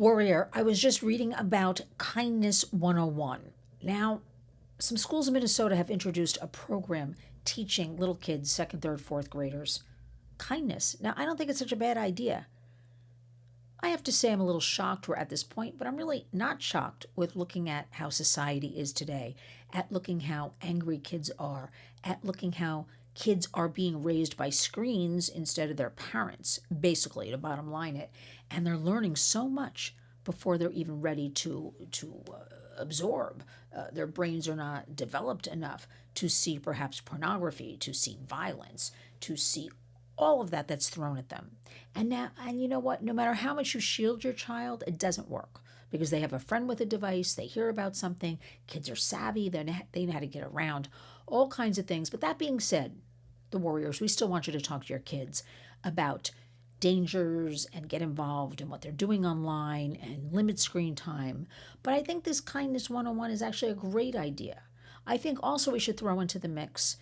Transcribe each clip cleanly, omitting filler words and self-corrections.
Warrior, I was just reading about Kindness 101. Now, some schools in Minnesota have introduced a program teaching little kids, second, third, fourth graders, kindness. Now, I don't think it's such a bad idea. I have to say I'm a little shocked we're at this point, but I'm really not shocked with looking at how society is today, at looking how angry kids are, at looking how kids are being raised by screens instead of their parents, basically, to bottom line it. And they're learning so much before they're even ready to absorb. Their brains are not developed enough to see perhaps pornography, to see violence, to see all of that that's thrown at them. And you know what? No matter how much you shield your child, it doesn't work because they have a friend with a device, they hear about something, kids are savvy, they know how to get around all kinds of things. But that being said, the Warriors, we still want you to talk to your kids about dangers and get involved in what they're doing online and limit screen time. But I think this Kindness 101 is actually a great idea. I think also we should throw into the mix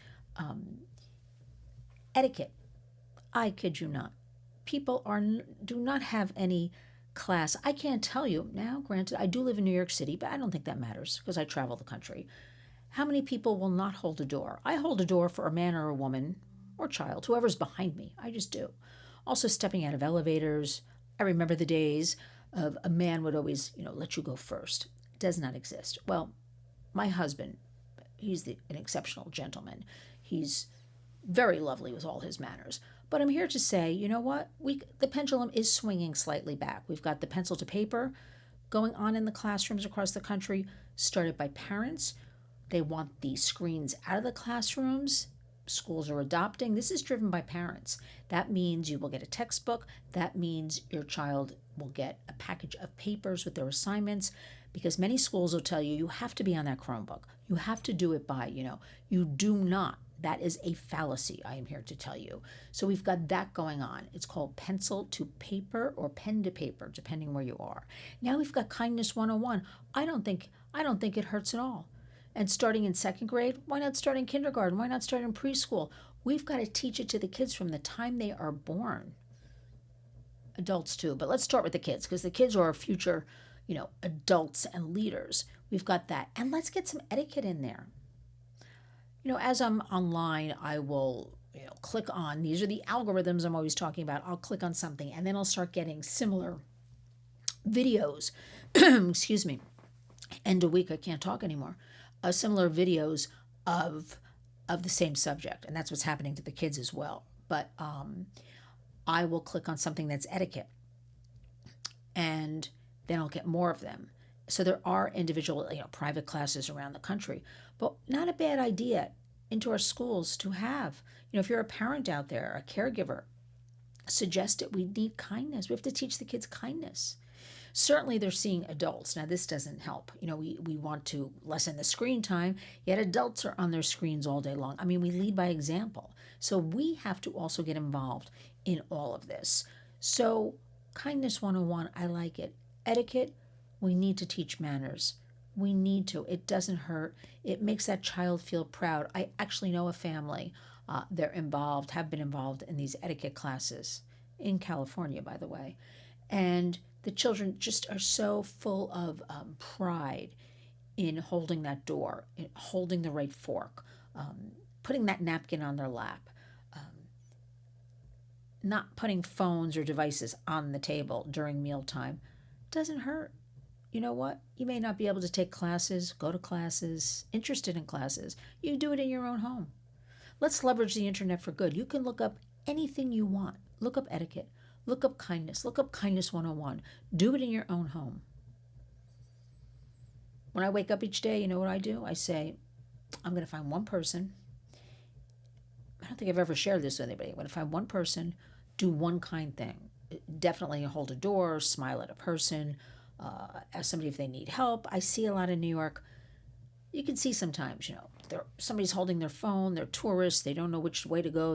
etiquette. I kid you not. People do not have any class. I can't tell you now, granted, I do live in New York City, but I don't think that matters because I travel the country. How many people will not hold a door? I hold a door for a man or a woman or child, whoever's behind me. I just do. Also, stepping out of elevators. I remember the days of a man would always, let you go first. It does not exist. Well, my husband, he's an exceptional gentleman. He's very lovely with all his manners. But I'm here to say, you know what? The pendulum is swinging slightly back. We've got the pencil to paper going on in the classrooms across the country, started by parents. They want the screens out of the classrooms. Schools are adopting. This is driven by parents. That means you will get a textbook. That means your child will get a package of papers with their assignments, because many schools will tell you you have to be on that Chromebook. You have to do it by, you do not. That is a fallacy, I am here to tell you. So we've got that going on. It's called pencil to paper or pen to paper, depending where you are. Now we've got Kindness 101. I don't think it hurts at all. And starting in second grade, why not start in kindergarten? Why not start in preschool? We've got to teach it to the kids from the time they are born. Adults too, but let's start with the kids because the kids are our future, adults and leaders. We've got that. And let's get some etiquette in there. As I'm online, I will, click on, these are the algorithms I'm always talking about. I'll click on something and then I'll start getting similar videos. Excuse me. End of week, I can't talk anymore. Similar videos of the same subject. And that's what's happening to the kids as well. But I will click on something that's etiquette. And then I'll get more of them. So there are individual, private classes around the country, but not a bad idea into our schools to have, if you're a parent out there, a caregiver, suggest it. We need kindness. We have to teach the kids kindness. Certainly they're seeing adults. Now this doesn't help. We want to lessen the screen time, yet adults are on their screens all day long. We lead by example. So we have to also get involved in all of this. So Kindness 101, I like it. Etiquette, we need to teach manners. We need to. It doesn't hurt. It makes that child feel proud. I actually know a family. They're involved, have been involved in these etiquette classes in California, by the way. And the children just are so full of pride in holding that door, in holding the right fork, putting that napkin on their lap, not putting phones or devices on the table during mealtime. Doesn't hurt. You know what? You may not be able to take classes, go to classes, interested in classes. You do it in your own home. Let's leverage the internet for good. You can look up anything you want. Look up etiquette. Look up kindness. Look up Kindness 101. Do it in your own home. When I wake up each day, you know what I do? I say, I'm going to find one person. I don't think I've ever shared this with anybody. I'm going to find one person, do one kind thing. Definitely hold a door, smile at a person, ask somebody if they need help. I see a lot in New York. You can see sometimes, somebody's holding their phone, they're tourists, they don't know which way to go.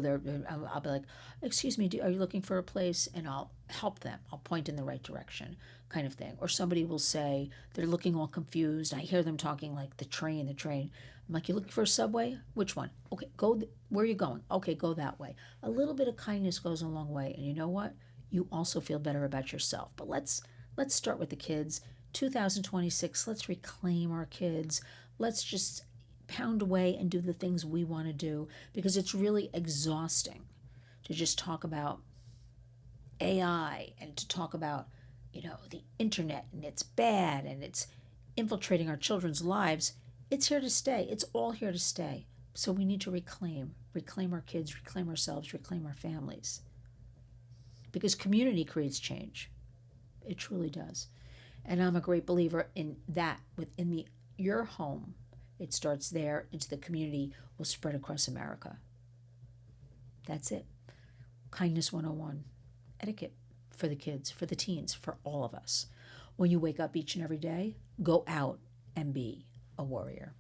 I'll be like, excuse me, are you looking for a place? And I'll help them. I'll point in the right direction, kind of thing. Or somebody will say, they're looking all confused. I hear them talking like the train. I'm like, you looking for a subway? Which one? Okay, where are you going? Okay, go that way. A little bit of kindness goes a long way. And you know what? You also feel better about yourself. But let's Let's start with the kids. 2026, let's reclaim our kids. Let's just pound away and do the things we want to do, because it's really exhausting to just talk about AI and to talk about, the internet and it's bad and it's infiltrating our children's lives. It's here to stay. It's all here to stay. So we need to reclaim our kids, reclaim ourselves, reclaim our families. Because community creates change. It truly does. And I'm a great believer in that. Within your home, it starts there, into the community, will spread across America. That's it. Kindness 101. Etiquette for the kids, for the teens, for all of us. When you wake up each and every day, go out and be a warrior.